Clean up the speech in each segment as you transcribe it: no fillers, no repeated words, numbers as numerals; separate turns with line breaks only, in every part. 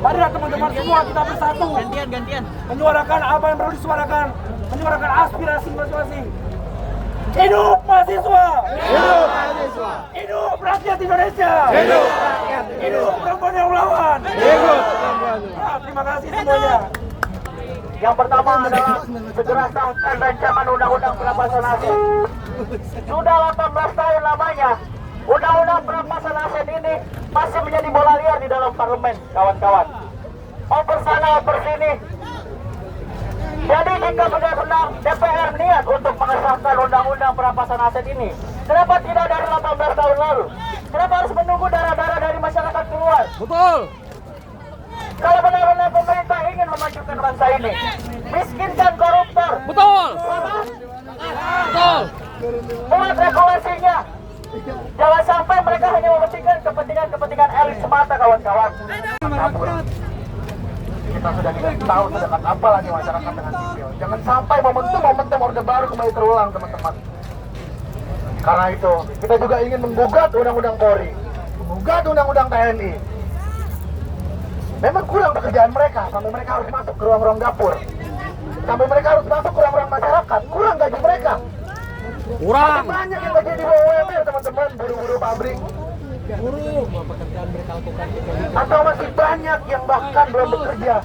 Marilah teman-teman semua kita bersatu.
Gantian.
Menyuarakan apa yang perlu disuarakan. Menyuarakan aspirasi masing-masing. Hidup mahasiswa!
Hidup mahasiswa!
Hidup rakyat Indonesia!
Hidup rakyat!
Hidup perempuan yang melawan!
Hidup perempuan!
Terima kasih semuanya. Yang pertama adalah segera sahkan rancangan undang-undang perampasan aset. Sudah 18 tahun lamanya undang-undang perampasan aset ini masih menjadi bola liar di dalam parlemen, kawan-kawan. Oper sana, oper sini. Jadi jika benar-benar DPR niat untuk mengesahkan undang-undang perampasan aset ini, kenapa tidak dari 18 tahun lalu? Kenapa harus menunggu darah-darah dari masyarakat keluar?
Betul!
Kalau benar-benar pemerintah ingin memajukan bangsa ini, miskinkan koruptor.
Betul! Betul!
Buat regulasinya. Jangan sampai mereka hanya mementingkan kepentingan elit semata, kawan-kawan. Kita sudah tidak tahu sedekat apa lagi masyarakat dengan sipil. Jangan sampai momentum Orde Baru kembali terulang, teman-teman. Karena itu, kita juga ingin menggugat Undang-Undang Polri, menggugat Undang-Undang TNI. Memang kurang pekerjaan mereka, sampai mereka harus masuk ke ruang-ruang dapur. Sampai mereka harus masuk ke ruang-ruang masyarakat, kurang gaji mereka.
Kurang!
Masih banyak yang gaji di bawah UMR, teman-teman, buru-buru pabrik. Atau masih banyak yang bahkan belum bekerja,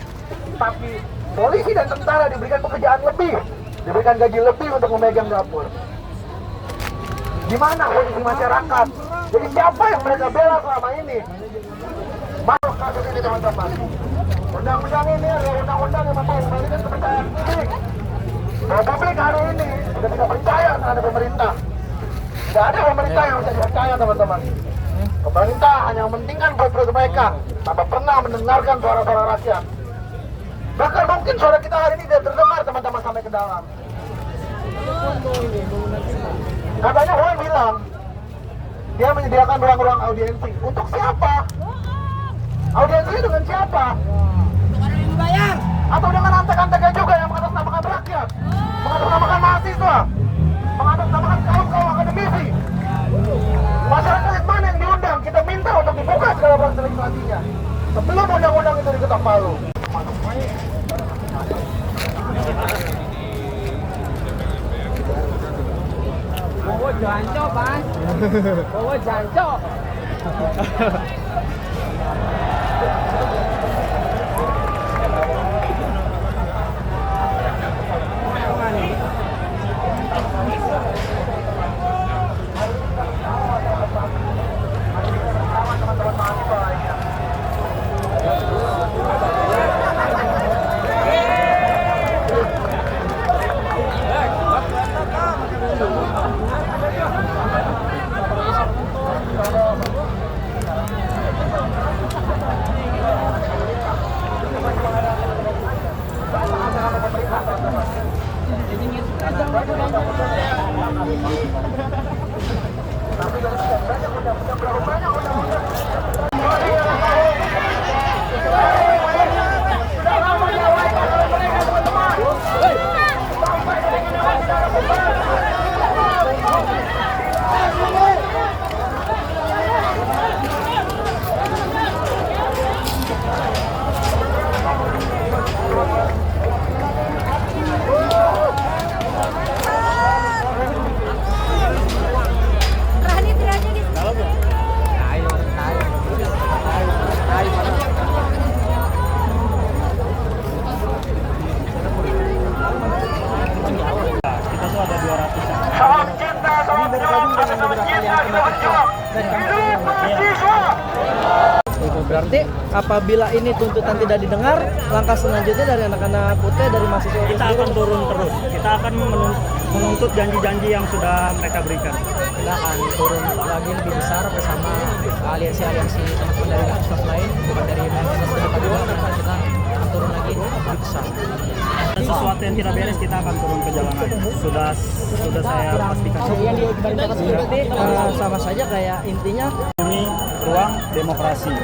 tapi polisi dan tentara diberikan pekerjaan lebih, diberikan gaji lebih untuk memegang dapur. Gimana kondisi masyarakat? Jadi siapa yang mereka bela selama ini? Masuk kasus ini, teman-teman. Undang-undang ini adalah undang-undang yang memberikan kepercayaan publik. Bahwa publik hari ini sudah tidak percaya terhadap pemerintah. Tidak ada pemerintah yang bisa dipercaya, teman-teman. Pemerintah hanya mementingkan perut mereka, tanpa pernah mendengarkan suara-suara rakyat. Bahkan mungkin suara kita hari ini tidak terdengar, teman-teman, sampai ke dalam. Katanya Wan bilang, dia menyediakan ruang-ruang audiensi. Untuk siapa? Audiensi dengan siapa?
Untuk orang yang dibayar.
Atau dengan antek-anteknya juga yang mengatasnamakan rakyat, mengatasnamakan mahasiswa, mengatasnamakan kaum-kaum akademisi. Masyarakat mana yang diundang? Kita minta untuk dibuka segala proses legislasinya sebelum undang-undang itu diketok palu.
Bawa jancok, Pak. Bawa jancok.
Berarti apabila ini tuntutan tidak didengar, langkah selanjutnya dari anak-anak putih, dari mahasiswa
kita akan turun terus. Kita akan menuntut janji-janji yang sudah mereka berikan.
Kita akan turun lagi lebih besar bersama aliansi-aliansi teman-teman dari universitas lain, bukan dari universitas terdekat juga, karena kita akan turun lagi lebih besar.
Dan sesuatu yang tidak beres, kita akan turun ke jalanan. Sudah saya pastikan.
Berarti sama saja kayak intinya
Ini ruang demokrasi.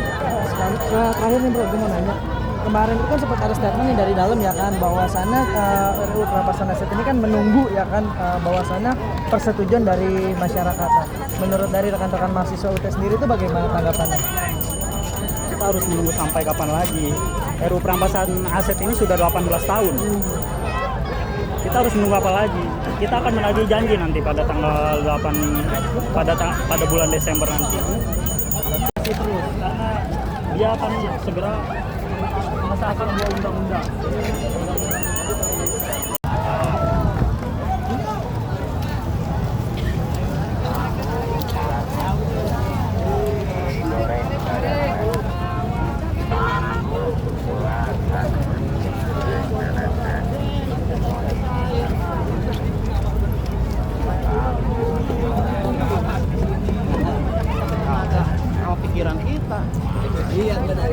terakhir nih bro, gue mau nanya. Kemarin itu kan sempat ada statement nih dari dalam ya kan, bahwasannya RUU perampasan aset ini kan menunggu ya kan, bahwasannya persetujuan dari masyarakat. Menurut dari rekan-rekan mahasiswa UT sendiri itu bagaimana tanggapannya?
kita harus menunggu sampai kapan lagi? RUU perampasan aset ini sudah 18 tahun. Kita harus menunggu apa lagi? Kita akan menagih janji nanti pada tanggal 8 pada bulan Desember nanti. Masih terus karena dia akan segera mengesahkan dua undang-undang.
Pikiran kita. Iya, benar.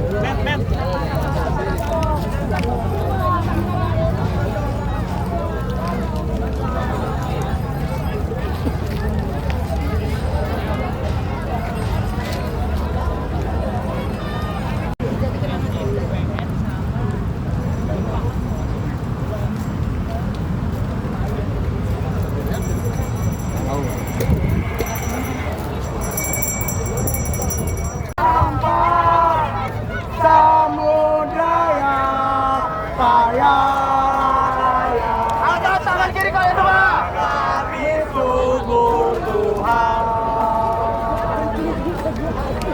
Angkat tangan kiri kalian semua. Kami sungguh Tuhan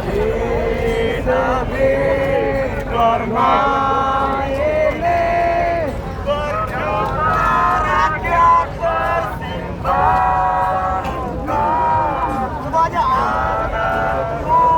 di negeri permai ini berjuang rakyat bersimpang. Semuanya anak guru.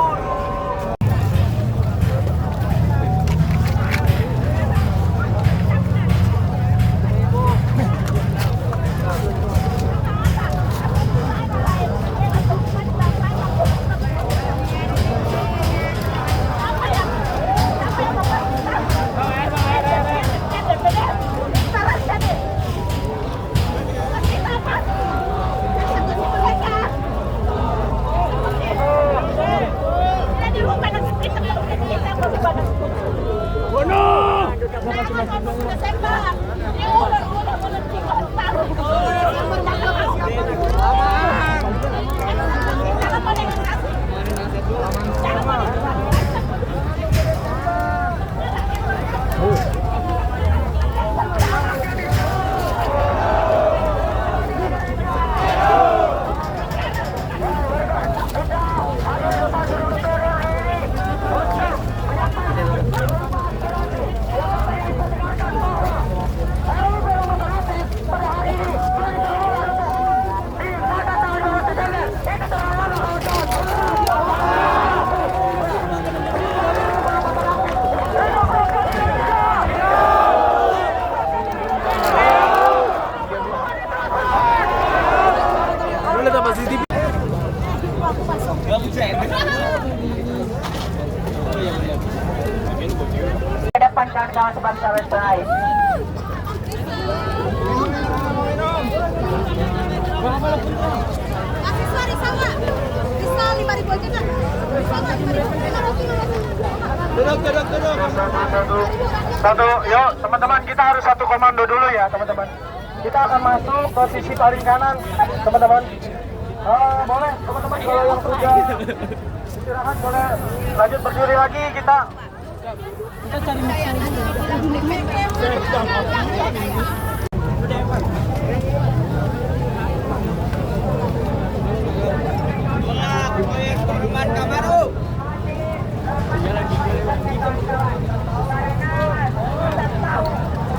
Depan kawan-kawan sebangsa dan setanah.
Aksesoris sama. Bisa 5.000 aja kan? Sama 5.000.
Satu, yuk teman-teman, kita harus satu komando dulu ya teman-teman. Kita akan masuk ke sisi paling kanan teman-teman. Boleh teman-teman kalau yang sudah istirahat boleh lanjut berdiri lagi kita.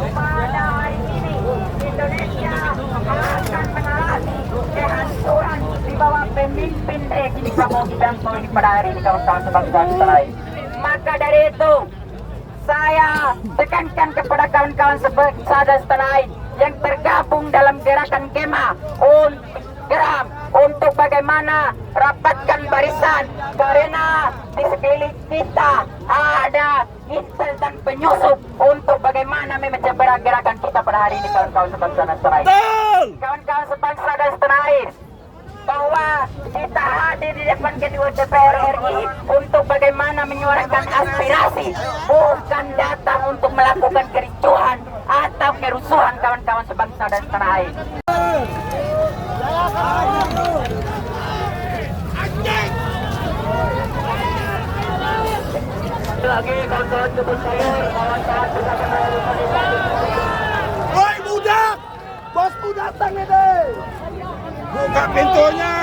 Pada hari ini Indonesia akan mengalami kehancuran di bawah pemimpin Regina Prabowo Subianto pada hari ini kawan-kawan sebangsa dan setanah. Maka dari itu saya tekankan kepada kawan-kawan sebangsa dan setanah yang tergabung dalam gerakan Gema untuk bagaimana rapatkan barisan karena di sekeliling kita ada intel dan penyusup untuk bagaimana memecah belah gerakan kita pada hari ini kawan-kawan sebangsa dan setanah. Kawan-kawan sebangsa dan setanah bahwa kita hadir di depan gedung DPR RI untuk bagaimana menyuarakan aspirasi, bukan datang untuk melakukan kericuhan atau kerusuhan kawan-kawan sebangsa dan setanah air.
lagi kawan-kawan jemput sayur, kawan-kawan bisa
Woi budak, bosku datang ini. Buka pintunya.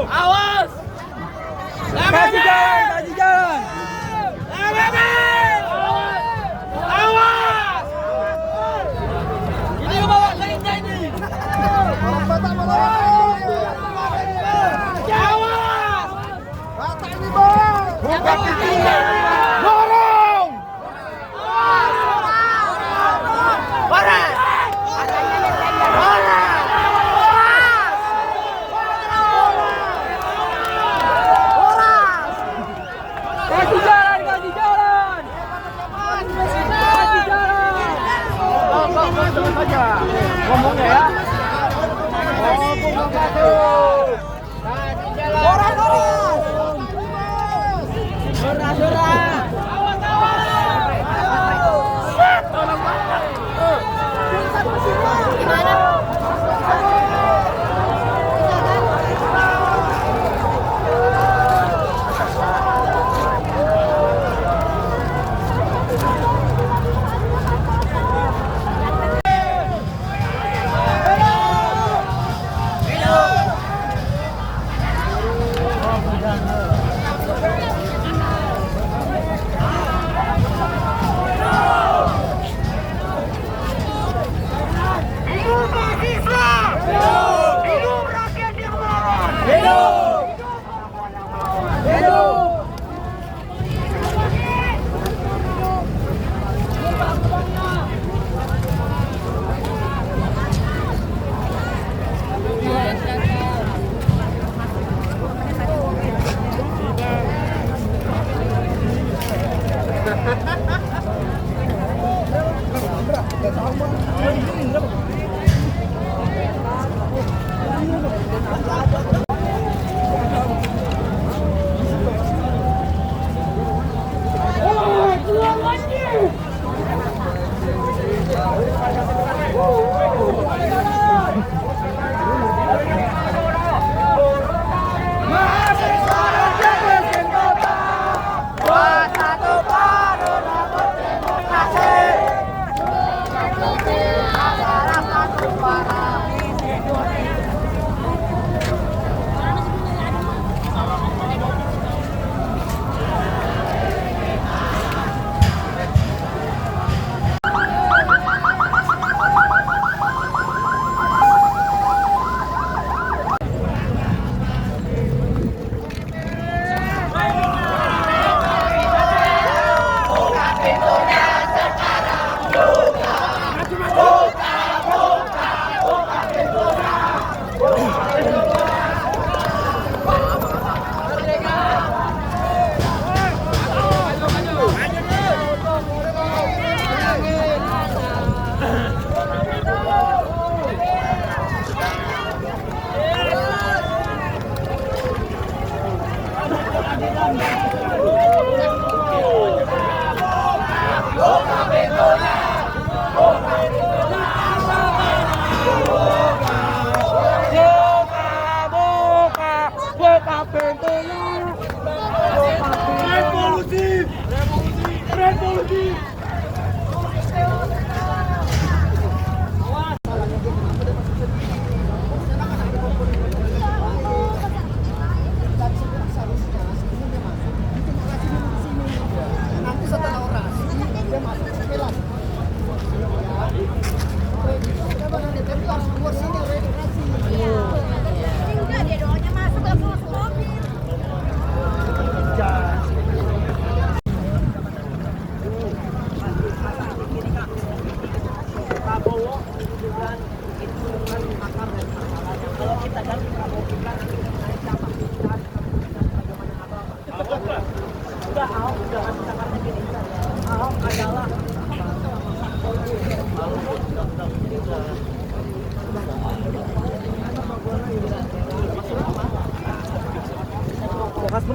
Awas!
Kasih jalan, kasih jalan.
Awas! Ini bawa lainnya ini. Awas!
Buka pintunya. Dorong. Kasih jalan, kasih jalan. Kasih jalan. Terus saja. Ngomongnya ya. Oh, bukan masuk. Dorong, dorong.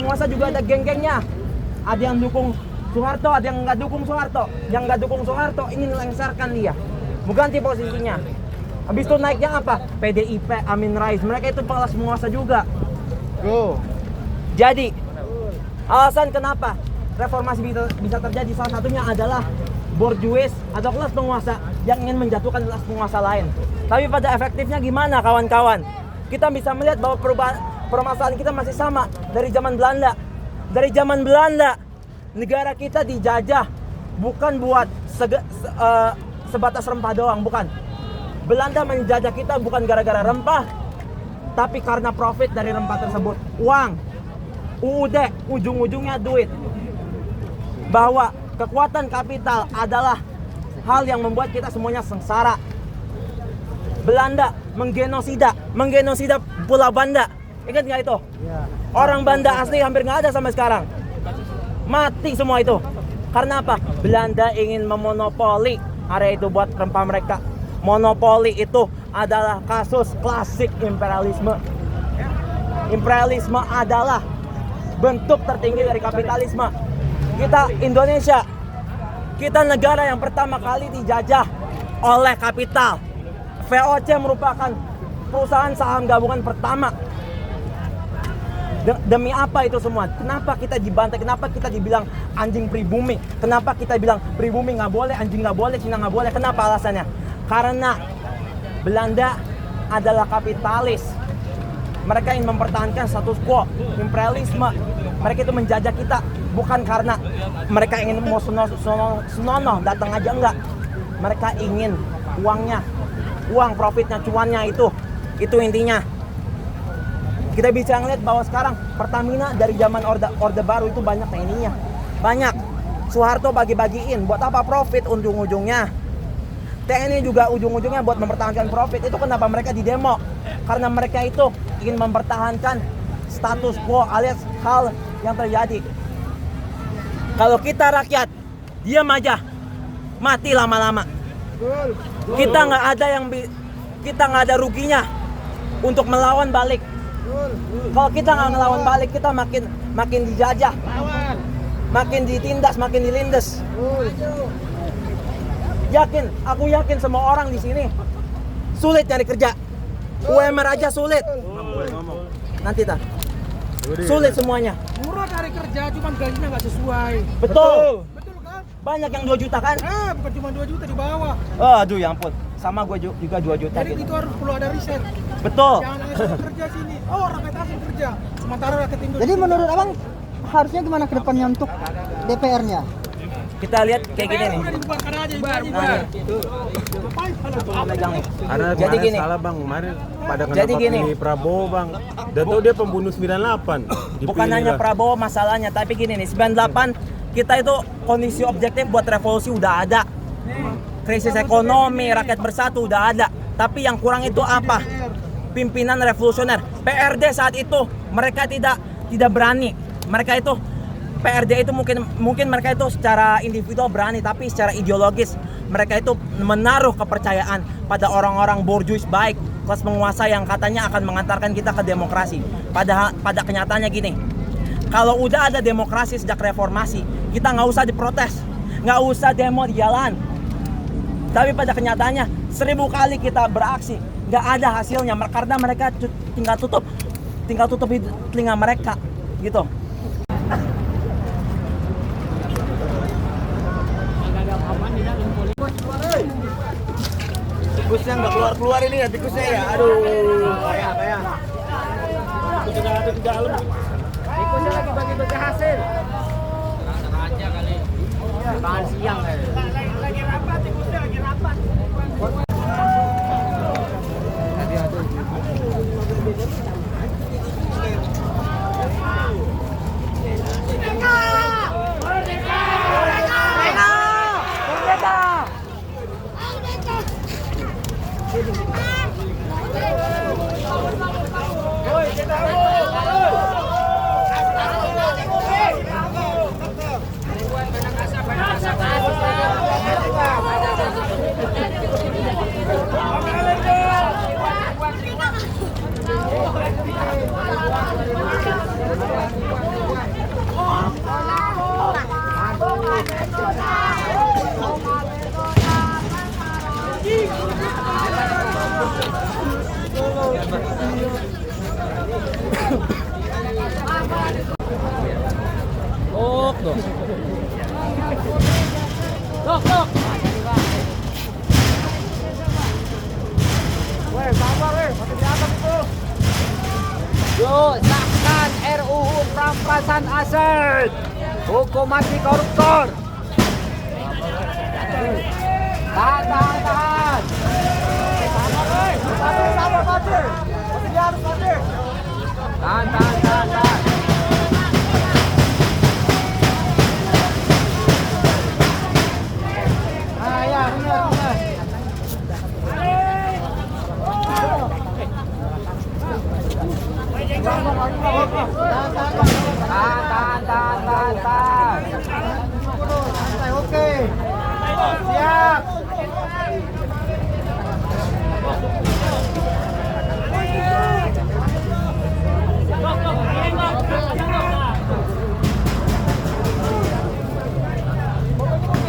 penguasa juga ada geng-gengnya. Ada yang dukung Soeharto, ada yang nggak dukung Soeharto. Yang nggak dukung Soeharto ingin melengsarkan dia, mengganti posisinya. Habis itu naiknya apa? PDIP, Amin Rais. Mereka itu kelas penguasa juga. Jadi alasan kenapa reformasi bisa terjadi salah satunya adalah borjuis atau kelas penguasa yang ingin menjatuhkan kelas penguasa lain. Tapi pada efektifnya gimana kawan-kawan? Kita bisa melihat bahwa permasalahan kita masih sama dari zaman Belanda. Dari zaman Belanda, negara kita dijajah bukan buat sebatas rempah doang, bukan. Belanda menjajah kita bukan gara-gara rempah, tapi karena profit dari rempah tersebut. Uang, UUD, ujung-ujungnya duit. Bahwa kekuatan kapital adalah hal yang membuat kita semuanya sengsara. Belanda menggenosida Pulau Banda. Ingat nggak itu? Orang Banda asli hampir nggak ada sampai sekarang. Mati semua itu. Karena apa? Belanda ingin memonopoli area itu buat rempah mereka. Monopoli itu adalah kasus klasik imperialisme. Imperialisme adalah bentuk tertinggi dari kapitalisme. Kita Indonesia, kita negara yang pertama kali dijajah oleh kapital. VOC merupakan perusahaan saham gabungan pertama. Demi apa itu semua? Kenapa kita dibantai? Kenapa kita dibilang anjing pribumi? Kenapa kita bilang pribumi nggak boleh, anjing nggak boleh, Cina nggak boleh? Kenapa alasannya? Karena Belanda adalah kapitalis. Mereka ingin mempertahankan status quo, imperialisme. Mereka itu menjajah kita bukan karena mereka ingin mau senonoh datang aja, enggak. Mereka ingin uangnya, uang profitnya, cuannya itu intinya. Kita bisa ngeliat bahwa sekarang Pertamina dari zaman Orde Baru itu banyak TNI-nya. Banyak. Soeharto bagi-bagiin. Buat apa? Profit ujung-ujungnya. TNI juga ujung-ujungnya buat mempertahankan profit. Itu kenapa mereka didemo. Karena mereka itu ingin mempertahankan status quo alias hal yang terjadi. Kalau kita rakyat, diam aja, mati lama-lama. Kita nggak ada ruginya untuk melawan balik. Kalau kita nggak ngelawan balik, kita makin dijajah, makin ditindas, makin dilindas. Aku yakin semua orang di sini sulit cari kerja. UMR aja sulit. Nanti sulit semuanya.
Murah cari kerja, cuman gajinya nggak sesuai.
Betul.
Betul kan?
Banyak yang 2 juta kan?
Bukan cuma 2 juta di bawah.
Aduh ya ampun. Sama gue juga 2 juta
Jadi
gitu.
itu harus perlu ada riset.
Betul.
Jangan asing kerja sini. Oh, rakyat asing kerja. Sementara rakyat Indonesia.
Jadi menurut abang harusnya gimana ke depannya untuk DPR-nya?
Kita lihat kayak gini nih.
Udah dibubarkan aja,
Jadi gini.
Salah bang, kemarin pada
Jadi gini.
pilih Prabowo bang. Dan tahu dia pembunuh 98.
Bukan hanya Prabowo masalahnya, tapi gini nih, 98 kita itu kondisi objektif buat revolusi udah ada. Krisis ekonomi, rakyat bersatu udah ada. Tapi yang kurang itu apa? Pimpinan revolusioner. PRD saat itu mereka tidak berani. Mereka itu PRD itu mungkin mereka itu secara individual berani, tapi secara ideologis mereka itu menaruh kepercayaan pada orang-orang borjuis baik, kelas penguasa yang katanya akan mengantarkan kita ke demokrasi. Pada kenyataannya gini, kalau udah ada demokrasi sejak reformasi, kita nggak usah diprotes, nggak usah demo di jalan. Tapi pada kenyataannya 1000 kali kita beraksi, nggak ada hasilnya karena mereka tinggal tutup telinga mereka, gitu.
Tikusnya nggak keluar ini ya tikusnya ya. Aduh. Kayak.
Tikusnya lagi bagi-bagi hasil. Aja kali. Bahan siang kali. Lagi rapat tikusnya lagi rapat.
Yuk, sahkan RUU perampasan aset. Hukum mati koruptor. Tahan. Tahan. Tahan.
Oke. Siap.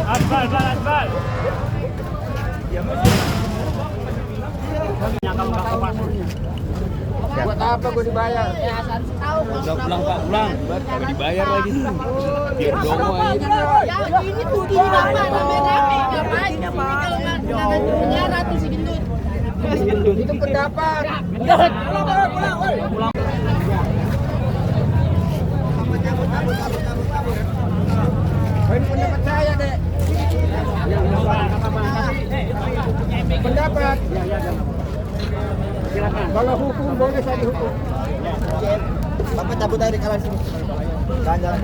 Asbal.
Buat apa gue dibayar?
Udah pulang Pak, pulang. Kagak dibayar lagi. Biar dongo aja.
Ya ini tuh gini apa rame-rame ngapain? Kalau nggak penjara tuh si gendut.
Itu pendapat.
Pulang.
Ini pendapat saya, Dek. Pendapat. Kalau hukum boleh saya dihukum.
Bapak cabut aja di kalan sini. Jalan.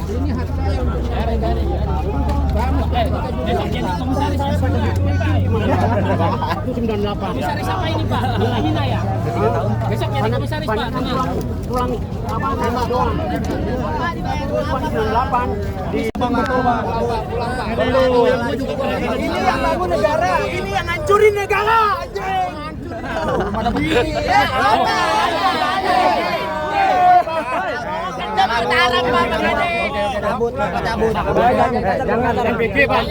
Ini hak saya untuk
Itu 98.
Komisaris apa ini Pak? Hina ya? Besok jadi komisaris Pak.
Pulang apa nama doang. 98 di Bang Bertoba.
Ini yang bangun negara, ini yang hancurin negara.
Cabut.
Jangan MPG, Pak.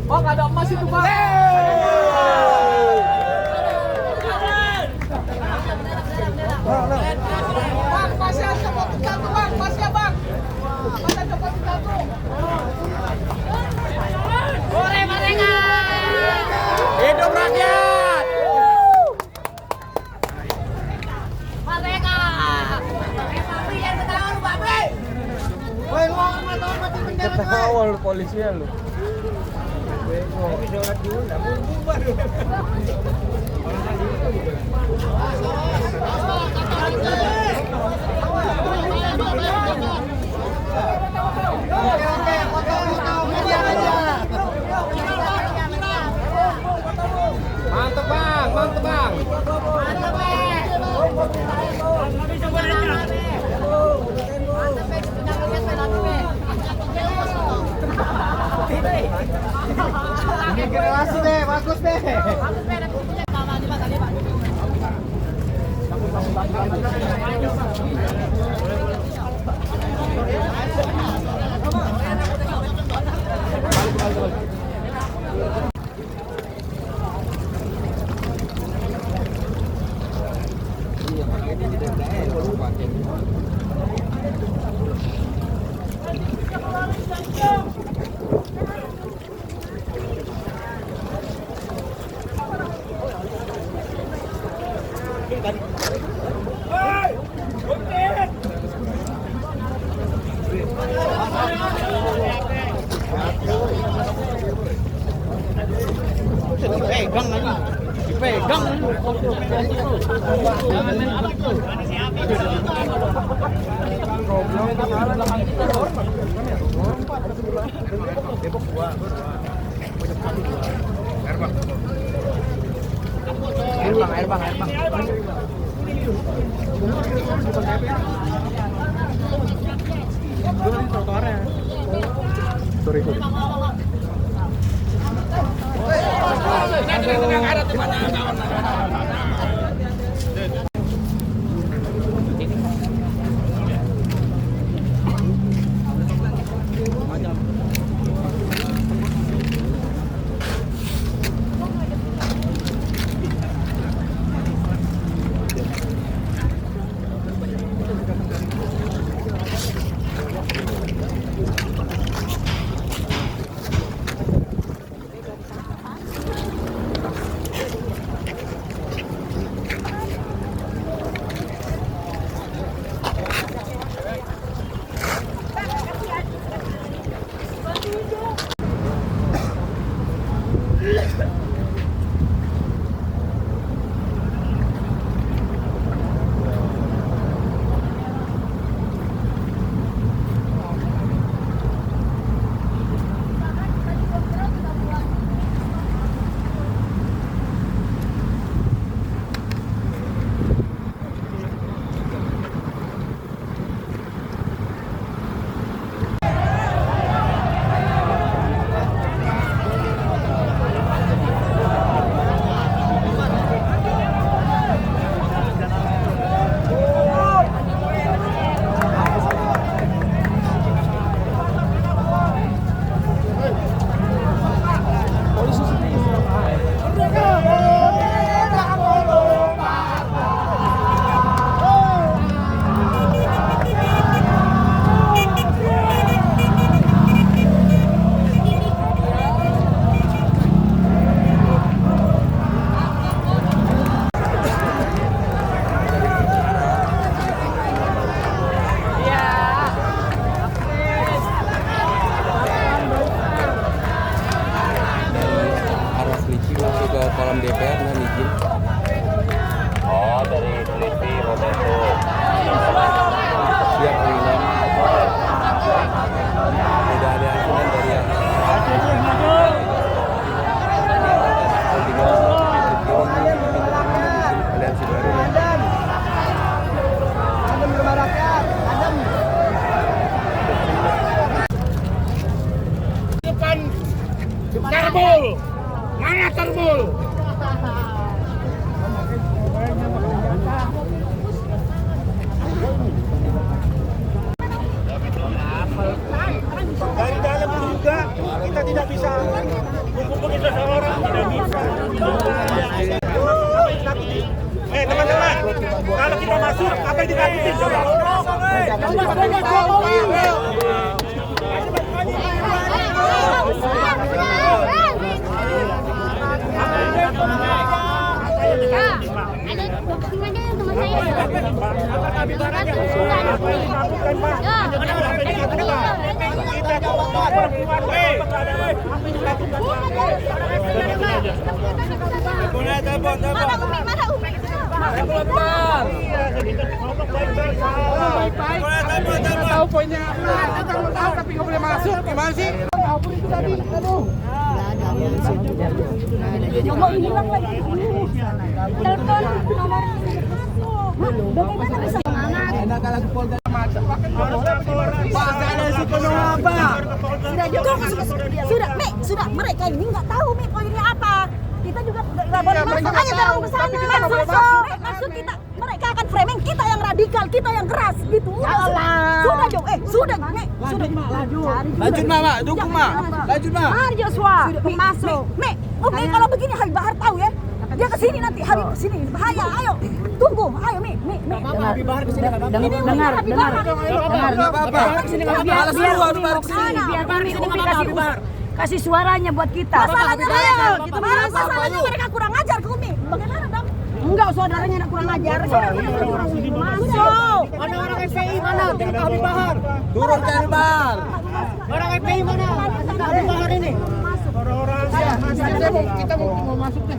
Oh, nggak ada emas itu, Pak. Bang, masih ada copot satu, Bang. Masih ya, Bang. Masih ada copot satu.
Ore mereka.
Hidup rakyat.
Mereka. Jangan ketawa lu, Pak.
Woi, lu mati penjara.
Ketawa lu polisian lu.
Mantap, Bang. Ini generasi deh, bagus deh.
Dipegang lagi. Dipegang. Air bang. Sorry.
Teman-teman, kalau kita masuk, apa yang ditakutin coba?
Tahu poinnya apa? Tahu tapi nggak boleh masuk. Gimana sih? Tahu pun itu tadi. Aduh.
Mau hilang lagi. Telepon nomor. Bagaimana bisa semangat?
Enak kalau ke Polda macam. Pak, saya si penuh apa?
Sudah juga sudah mereka ini nggak tahu Mi poinnya apa. Kita juga nggak boleh masuk. Makanya terlalu ke sana. Maksud kita mereka akan framing kita yang radikal, kita yang keras gitu. Sudah Jong, sudah Mi. Sudah
Lanjut Mama, dukung Ma. Lanjut Ma.
Mari Joshua, masuk. Mi, Umi kalau begini Habib Bahar tahu ya. Dia kesini nanti Habib kesini bahaya. Ayo, tunggu. Ayo Mi.
Habib Bahar kesini enggak apa-apa.
Dengar.
Enggak apa-apa.
Biar kasih suaranya buat kita. Masalahnya mereka kurang ajar ke Umi. Bagaimana dong? Enggak, saudaranya nak kurang ajar. Masuk.
Mana orang FPI mana? Tengok Habib Bahar. Turun ke Habib Bahar. Orang FPI mana? Habib Bahar ini. Kita mau masuk deh.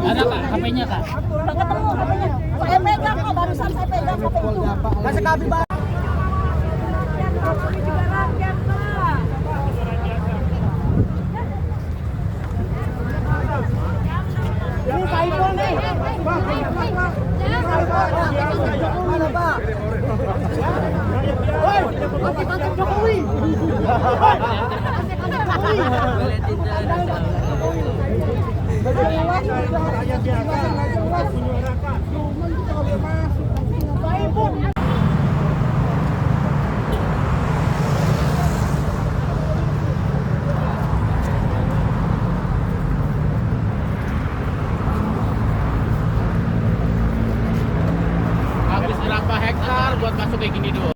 Ada Kak, HP-nya Kak.
Ketemu HP-nya. Saya pegang kok, barusan saya pegang HP itu.
Masuk ke Habib Bahar. Ini Pak Ipul nih. Mana Pak? Woi, mantap Jokowi.
Habis berapa hektar buat masuk kayak gini dulu?